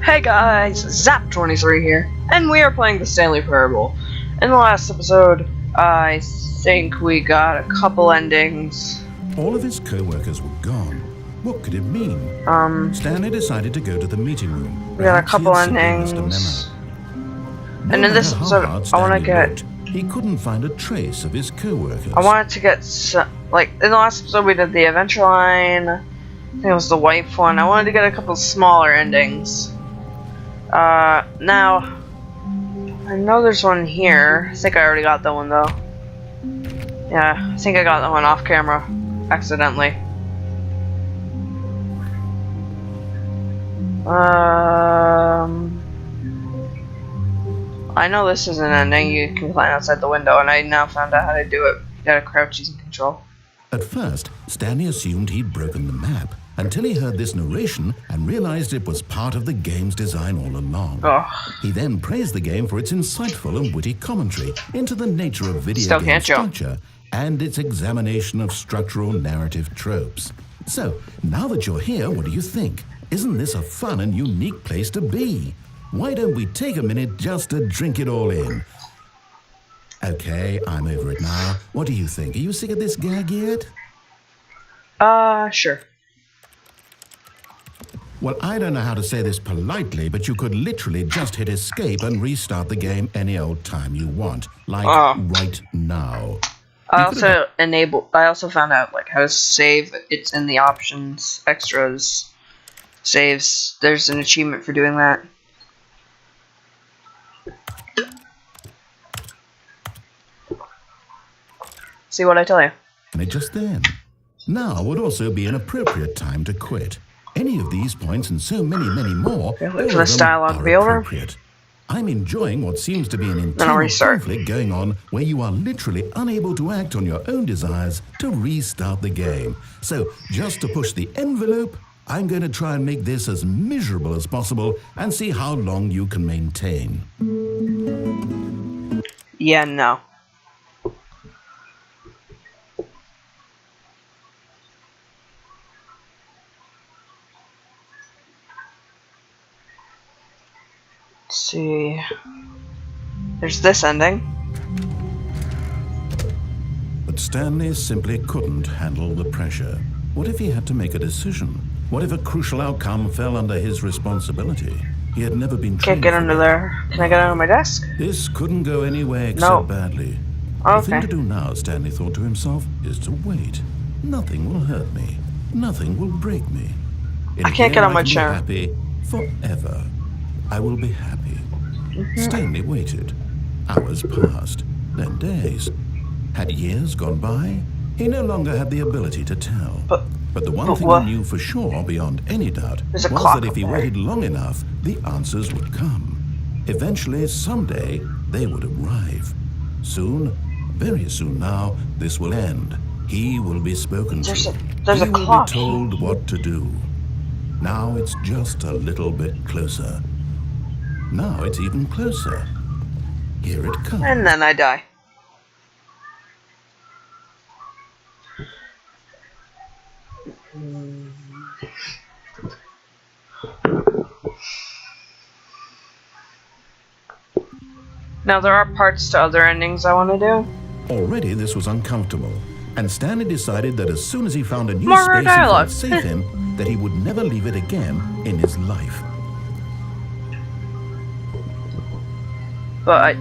Hey guys, Zap23 here, and we are playing the Stanley Parable. In the last episode, I think we got a couple endings. All of his co-workers were gone. What could it mean? Stanley decided to go to the meeting room. We got a couple endings. And in this episode, I want to get... He couldn't find a trace of his co-workers. I wanted to get, like, in the last episode we did the adventure line. I think it was the wife one. I wanted to get a couple smaller endings. Now, I know there's one here. I think I already got that one though. Yeah, I think I got that one off camera, accidentally. I know this is an ending. You can climb outside the window, and I now found out how to do it. You gotta crouch using control. At first, Stanley assumed he'd broken the map, until he heard this narration and realized it was part of the game's design all along. He then praised the game for its insightful and witty commentary into the nature of video game structure and its examination of structural narrative tropes. So, now that you're here, what do you think? Isn't this a fun and unique place to be? Why don't we take a minute just to drink it all in? Okay, I'm over it now. What do you think? Are you sick of this gag yet? Sure. Well, I don't know how to say this politely, but you could literally just hit escape and restart the game any old time you want. Like, right now. I also found out, like, how to save. It's in the options, extras, saves. There's an achievement for doing that. See what I tell you. And just then. Now would also be an appropriate time to quit. Any of these points and so many, many more, wait for this dialogue to be over. I'm enjoying what seems to be an internal conflict going on where you are literally unable to act on your own desires to restart the game. So, just to push the envelope, I'm going to try and make this as miserable as possible and see how long you can maintain. Yeah, no. Let's see. There's this ending. But Stanley simply couldn't handle the pressure. What if he had to make a decision? What if a crucial outcome fell under his responsibility? He had never been trained. Can't get under there. Can I get under my desk? This couldn't go any way except badly. Okay. The thing to do now, Stanley thought to himself, is to wait. Nothing will hurt me. Nothing will break me. I can't get on my chair. Happy forever. I will be happy. Stanley waited. Hours passed, then days. Had years gone by? He no longer had the ability to tell. But the one thing he knew for sure, beyond any doubt, was that if he waited long enough, the answers would come. Eventually, someday, they would arrive. Soon, very soon now, this will end. He will be spoken to. There's a clock. He will be told what to do. Now it's just a little bit closer. Now it's even closer. Here it comes. And then I die. Now there are parts to other endings I want to do. Already this was uncomfortable, and Stanley decided that as soon as he found a new space that would save him, that he would never leave it again in his life. But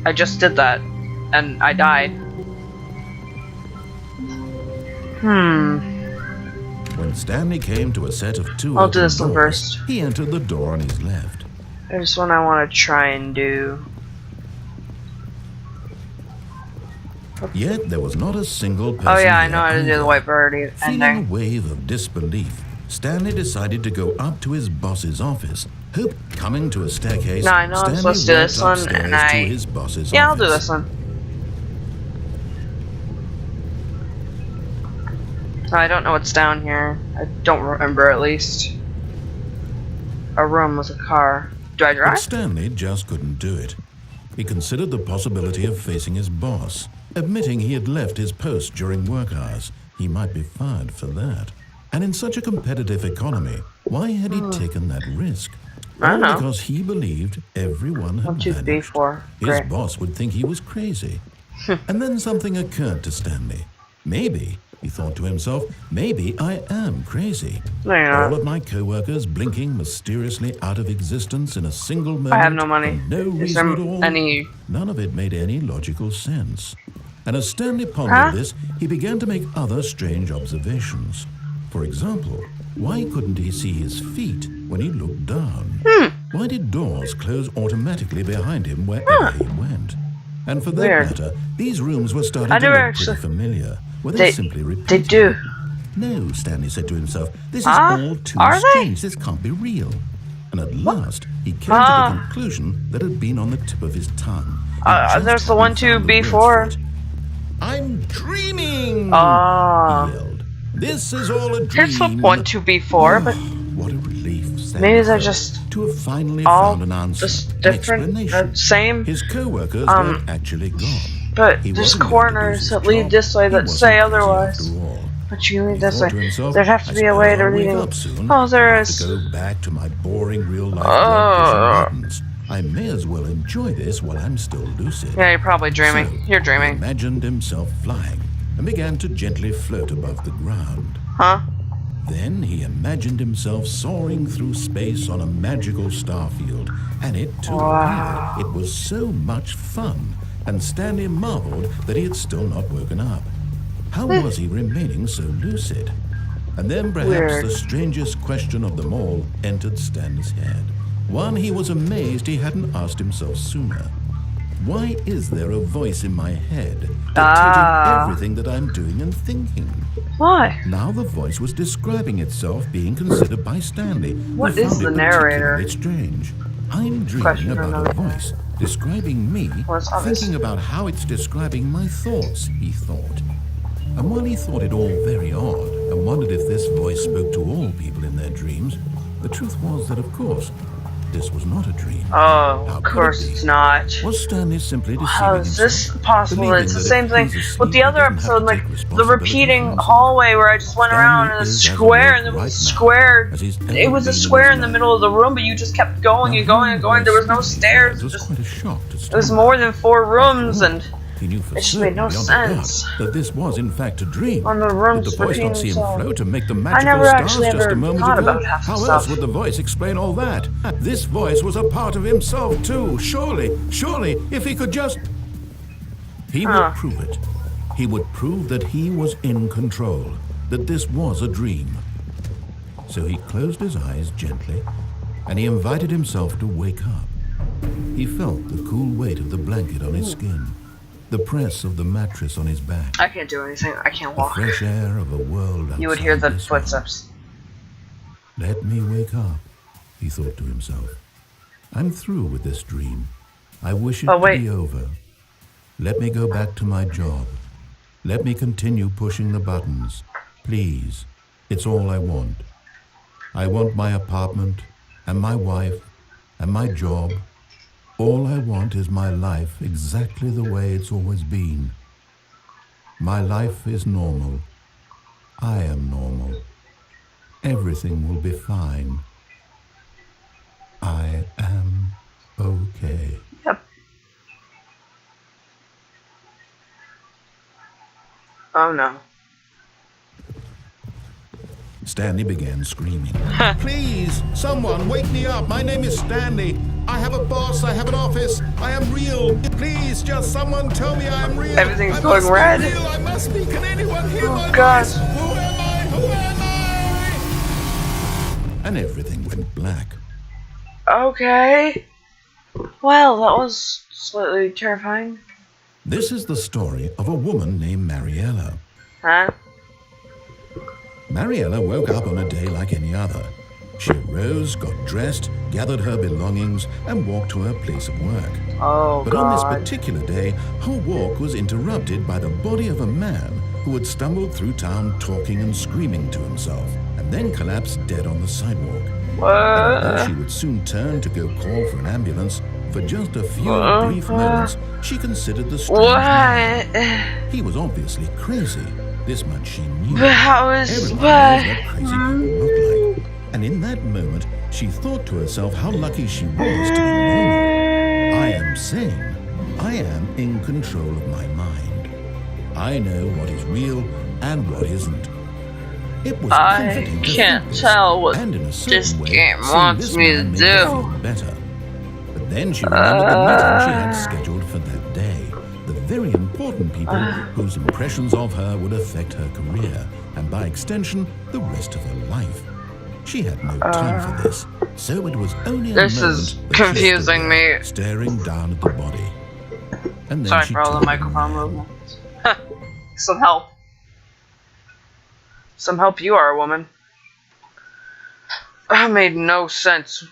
I just did that, and I died. When Stanley came to a set of two I'll do this one first. He entered the door on his left. There's one I want to try and do. Yet there was not a single person. Oh yeah, I know how to do the white bird ending. Feeling a wave of disbelief, Stanley decided to go up to his boss's office. Coming to a staircase. No, I know I'm supposed to do this one, and I'll do this one. I don't know what's down here. I don't remember, at least. A room with a car. Do I drive? But Stanley just couldn't do it. He considered the possibility of facing his boss, admitting he had left his post during work hours. He might be fired for that. And in such a competitive economy, why had he taken that risk? I don't All know. because he believed everyone had 1, 2, 3, vanished. 4. His Great. boss would think he was crazy. And then something occurred to Stanley. Maybe, he thought to himself, maybe I am crazy. No, you're not. All of my co-workers blinking mysteriously out of existence in a single moment. I have no money. For no Is reason there at all. any... None of it made any logical sense. And as Stanley pondered this, he began to make other strange observations. For example, why couldn't he see his feet when he looked down? Why did doors close automatically behind him wherever he went? And for that matter, these rooms were starting to look pretty familiar. Were they simply repeating? They do. No, Stanley said to himself, this is all too strange. This can't be real. And at last, he came to the conclusion that had been on the tip of his tongue. There's the 1, 2, B4. I'm dreaming! He yelled. This is all a dream. Here's the 1, 2, B4, but what a relief, Stanley maybe they're felt, just to have finally all found an answer, just an different, explanation. same. His co-workers weren't actually gone. But He there's wasn't going to lose corners his that lead job. this way He that wasn't say crazy otherwise. after all. But you lead He this thought way. to himself, There'd have to I be a way suppose to I'll lead wake him. up soon. Oh, there I'll is. have to go back to my boring real-life buttons. I may as well enjoy this while I'm still lucid. Yeah, you're probably dreaming. So, You're he dreaming. imagined himself flying and began to gently float above the ground. Huh? Then he imagined himself soaring through space on a magical starfield, and it too. Wow. It was so much fun, and Stanley marveled that he had still not woken up. How was he remaining so lucid? And then perhaps the strangest question of them all entered Stanley's head. One he was amazed he hadn't asked himself sooner. Why is there a voice in my head dictating everything that I'm doing and thinking? Why? Now the voice was describing itself being considered by Stanley. What who is found the it narrator? particularly strange. I'm dreaming Question about another. a voice describing me, Well, it's obvious. thinking about how it's describing my thoughts, he thought. And while he thought it all very odd and wondered if this voice spoke to all people in their dreams, the truth was that, of course, this was not a dream. Oh, How of could course it be? it's not. Was Stanley simply deceiving How is this himself, possible? believing It's the that if same thing he's asleep, with the he other doesn't have to episode, take like the responsibility repeating for himself? hallway where I just went around in a Stanley is square and there right was a now, square. as he's ever It was a been in square his in the life. middle of the room, but you just kept going and going and going. There was no stairs. It was Just, quite a shock to it was Stanley. more than 4 rooms, and He knew for it just certain, made no beyond a doubt, sense. that this was in fact a dream. On the Did rooms the voice repeating not see him themselves. float and make the I magical never stars actually just ever a moment thought ago? about half the How stuff. else would the voice explain all that? This voice was a part of himself too. Surely, if he could just... He would prove it. He would prove that he was in control, that this was a dream. So he closed his eyes gently, and he invited himself to wake up. He felt the cool weight of the blanket on his skin, the press of the mattress on his back, I can't do anything. I can't the walk. fresh air of a world outside You would hear the this one. footsteps. Let me wake up, he thought to himself. I'm through with this dream. I wish it to be over. Let me go back to my job. Let me continue pushing the buttons. Please, it's all I want. I want my apartment, and my wife, and my job. All I want is my life exactly the way it's always been. My life is normal. I am normal. Everything will be fine. I am okay. Yep. Oh no. Stanley began screaming. Please, someone, wake me up. My name is Stanley. I have a boss. I have an office. I am real. Please, just someone tell me I am real. Everything's going red. I must be. Can anyone hear my gosh. voice? Who am I? Who am I? And everything went black. Okay. Well, that was slightly terrifying. This is the story of a woman named Mariella. Huh? Mariella woke up on a day like any other. She rose, got dressed, gathered her belongings, and walked to her place of work. Oh, But on this particular day, her walk was interrupted by the body of a man who had stumbled through town talking and screaming to himself, and then collapsed dead on the sidewalk. What? And although she would soon turn to go call for an ambulance, for just a few brief moments, she considered the strange man. What? He was obviously crazy. This much she knew. But how is Everyone what? knows what crazy people look like. And in that moment, she thought to herself how lucky she was to be normal. I am sane. I am in control of my mind. I know what is real and what isn't. It was comforting to can't think this, tell what and in a this certain way, game seeing wants this me man to made her do. feel better. But then she remembered the meeting she had scheduled for that day. The very important people whose impressions of her would affect her career, and by extension, the rest of her life. She had no time for this, so it was only a This moment is that she confusing stood there, me. staring down at the body. And then Sorry she for all the turned microphone around. movements. Some help. Some help you are, woman. That made no sense.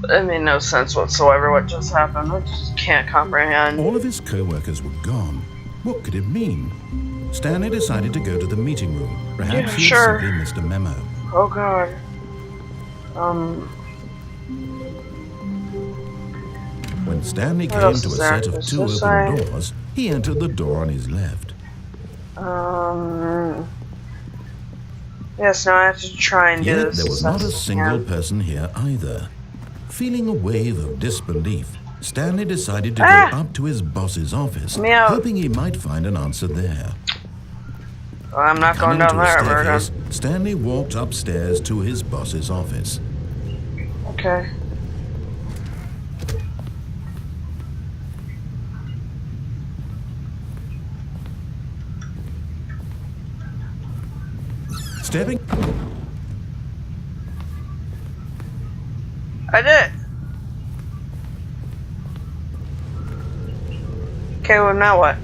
It made no sense whatsoever what just happened. I just can't comprehend. All of his co-workers were gone. What could it mean? Stanley decided to go to the meeting room. Perhaps he had simply missed a memo. Oh god. When Stanley What came else to a is there? set of There's two this open side. doors, he entered the door on his left. Yes, now I have to try and do Yet this. there was not a single person here either. Feeling a wave of disbelief, Stanley decided to go up to his boss's office, hoping he might find an answer there. Well, I'm not going down there, staircase, Stanley walked upstairs to his boss's office. Okay. Stepping. I did it. Okay, well now what?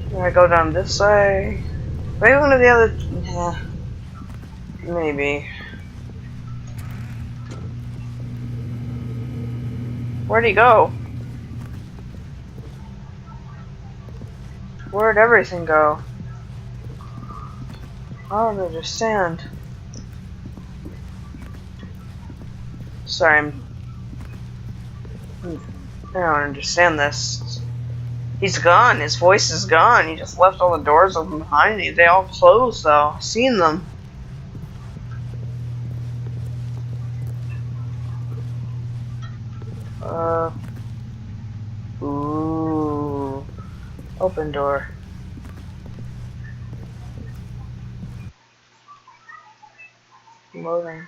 Do I go down this way? Maybe one of the other... Yeah. Maybe. Where'd he go? Where'd everything go? I don't understand. Sorry, I don't understand this. He's gone. His voice is gone. He just left all the doors open behind me. They all closed, though. I've seen them. Ooh. Open door. Loading.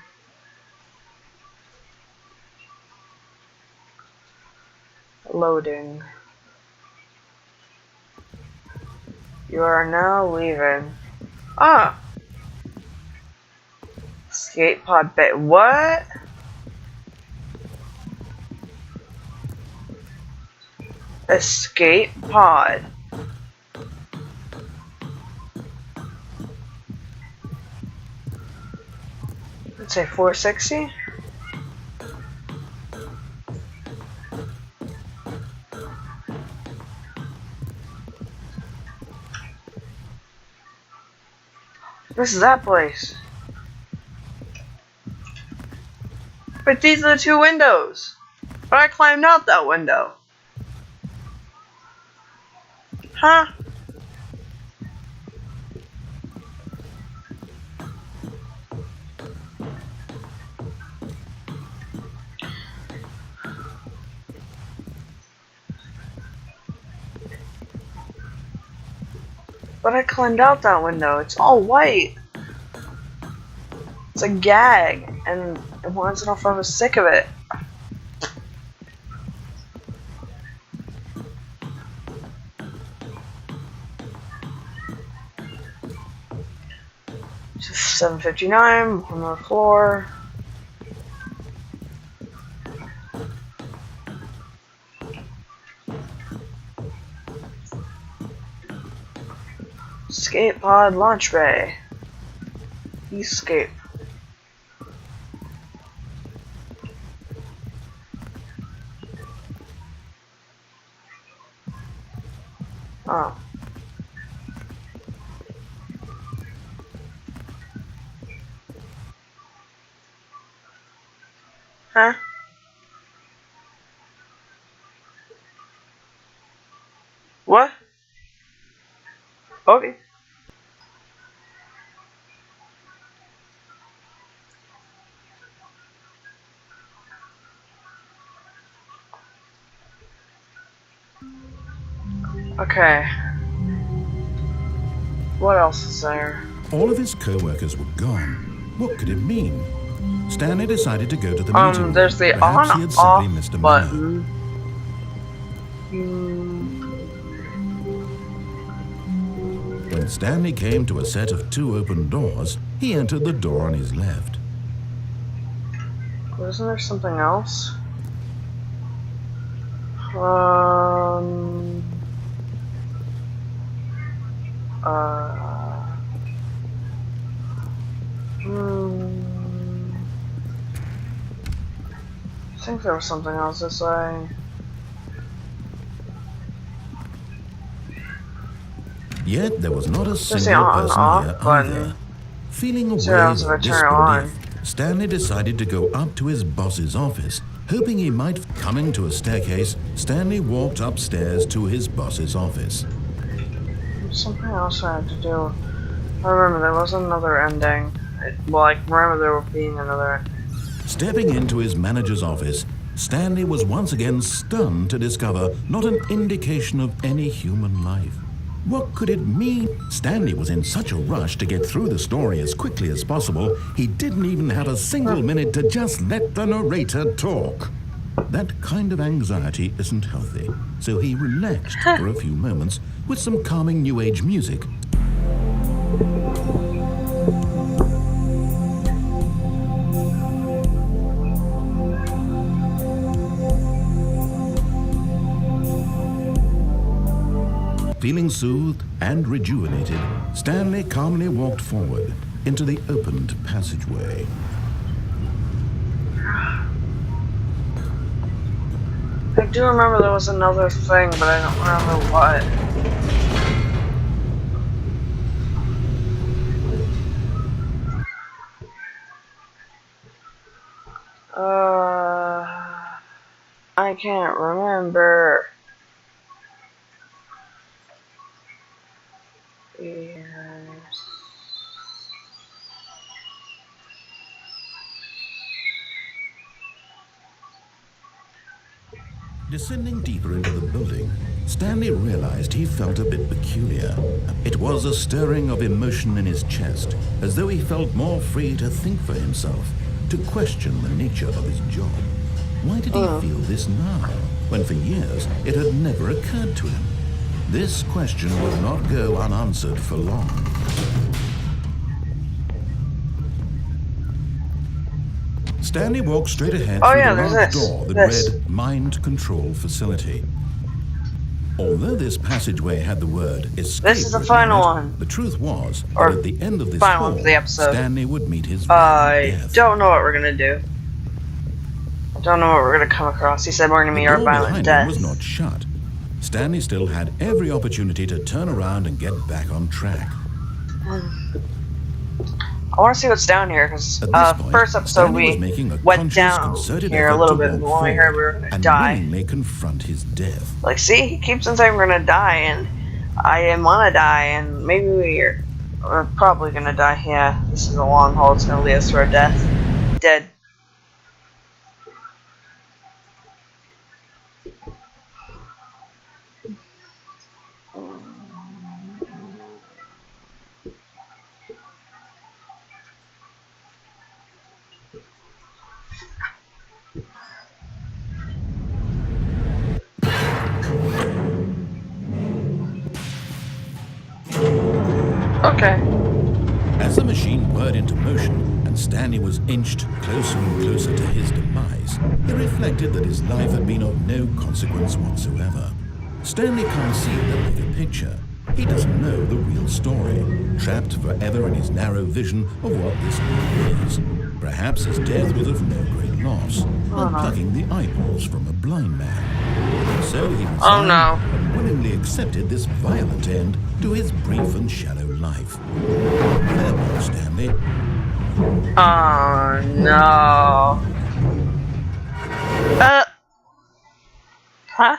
Loading. You are now leaving. Ah! Skate pod bay. What? Escape pod. Let's say 460. This is that place. But these are the two windows. But I climbed out that window. Huh? But I climbed out that window. It's all white. It's a gag, and it wants to know if I was sick of it. Just 7:59 on the floor. Escape pod launch bay. Escape. Oh. Huh? What? Okay. Okay. What else is there? All of his co-workers were gone. What could it mean? Stanley decided to go to the meeting room. There's the Perhaps he had simply on-off missed a memo. button. When Stanley came to a set of 2 open doors, he entered the door on his left. Wasn't there something else? I think there was something else this way. Yet there was not a the single person on-off here button. either. Feeling a So wave that's if I of turn it on. disbelief, Stanley decided to go up to his boss's office, hoping he might. Coming to a staircase, Stanley walked upstairs to his boss's office. There's something else I had to do. I remember there was another ending. Well, I remember there being another ending. Stepping into his manager's office, Stanley was once again stunned to discover not an indication of any human life. What could it mean? Stanley was in such a rush to get through the story as quickly as possible, he didn't even have a single minute to just let the narrator talk. That kind of anxiety isn't healthy, so he relaxed for a few moments with some calming New Age music. Feeling soothed and rejuvenated, Stanley calmly walked forward into the opened passageway. I do remember there was another thing, but I don't remember what. I can't remember. Descending deeper into the building, Stanley realized he felt a bit peculiar. It was a stirring of emotion in his chest, as though he felt more free to think for himself, to question the nature of his job. Why did he feel this now, when for years it had never occurred to him? This question would not go unanswered for long. Stanley walked straight ahead through the large door that read Mind Control Facility. Although this passageway had the word escape, this is the final one. The truth was that at the end of this final one for the episode. Stanley would meet his death. Don't know what we're gonna do. I don't know what we're gonna come across. He said we're gonna meet our violent death. The door behind him was not shut. Stanley still had every opportunity to turn around and get back on track. I want to see what's down here, because first episode we went down here a little bit when we heard we were going to die. Willingly confront his death. Like, see, he keeps on saying we're going to die, and I didn't want to die, and maybe we're probably going to die. Yeah, this is a long haul. It's going to lead us to our death. Dead. Okay. As the machine whirred into motion and Stanley was inched closer and closer to his demise, he reflected that his life had been of no consequence whatsoever. Stanley can't see the bigger picture. He doesn't know the real story, trapped forever in his narrow vision of what this world is. Perhaps his death was of no great loss, like plucking the eyeballs from a blind man. So he resigned and willingly accepted this violent end to his brief and shallow life. Farewell, Stanley. Oh no. Huh?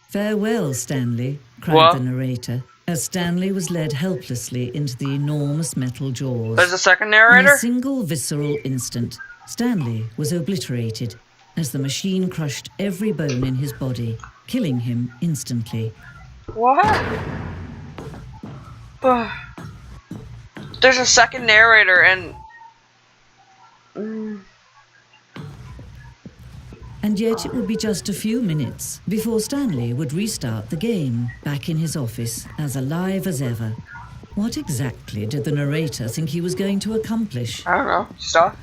Farewell, Stanley. cried the narrator, as Stanley was led helplessly into the enormous metal jaws. There's a second In narrator? a single visceral instant, Stanley was obliterated as the machine crushed every bone in his body, killing him instantly. What? There's a second narrator and... And yet it would be just a few minutes before Stanley would restart the game, back in his office, as alive as ever. What exactly did the narrator think he was going to accomplish? I don't know. Stuff.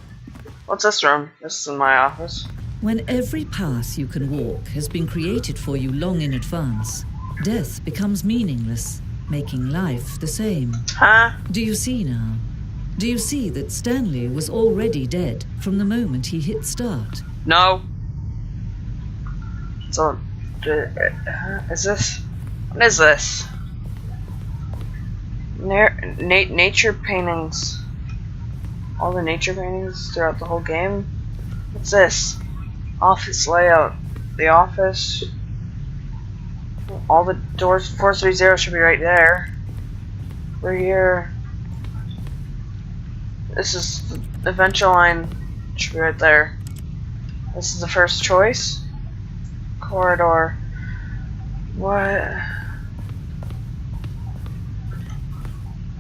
What's this room? This is in my office. When every path you can walk has been created for you long in advance, death becomes meaningless, making life the same. Huh? Do you see now? Do you see that Stanley was already dead from the moment he hit start? No. So, is this? What is this? Nature paintings. All the nature paintings throughout the whole game. What's this? Office layout. The office. All the doors. 430 should be right there. We're here. This is the adventure line. Should be right there. This is the first choice. Corridor. What?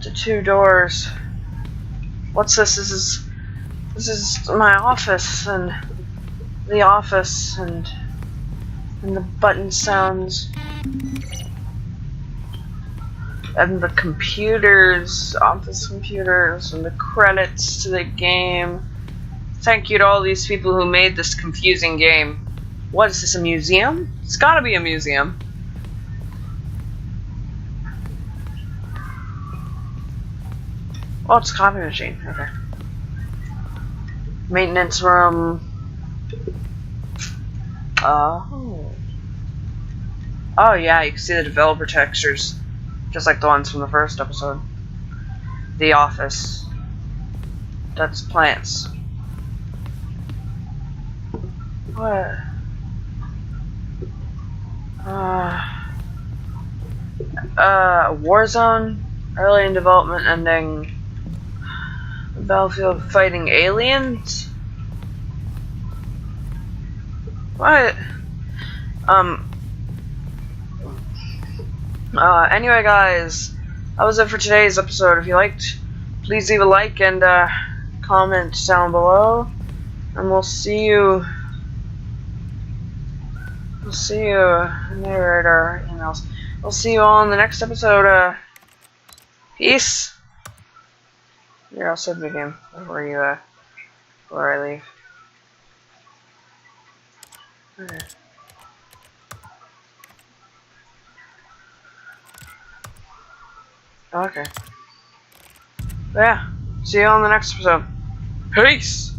The two doors. What's this? This is my office and the office and the button sounds and the computers, office computers, and the credits to the game. Thank you to all these people who made this confusing game. What is this, a museum? It's gotta be a museum. Oh, it's a copy machine. Okay. Maintenance room. Oh. Oh yeah, you can see the developer textures. Just like the ones from the first episode. The office. That's plants. What? Warzone, early in development, ending. Battlefield fighting aliens? What? Anyway guys, that was it for today's episode. If you liked, please leave a like and comment down below. And we'll see you in our emails. We'll see you all in the next episode. Peace. You're outside the game before I leave. Okay. Okay. Yeah. See you on the next episode. Peace.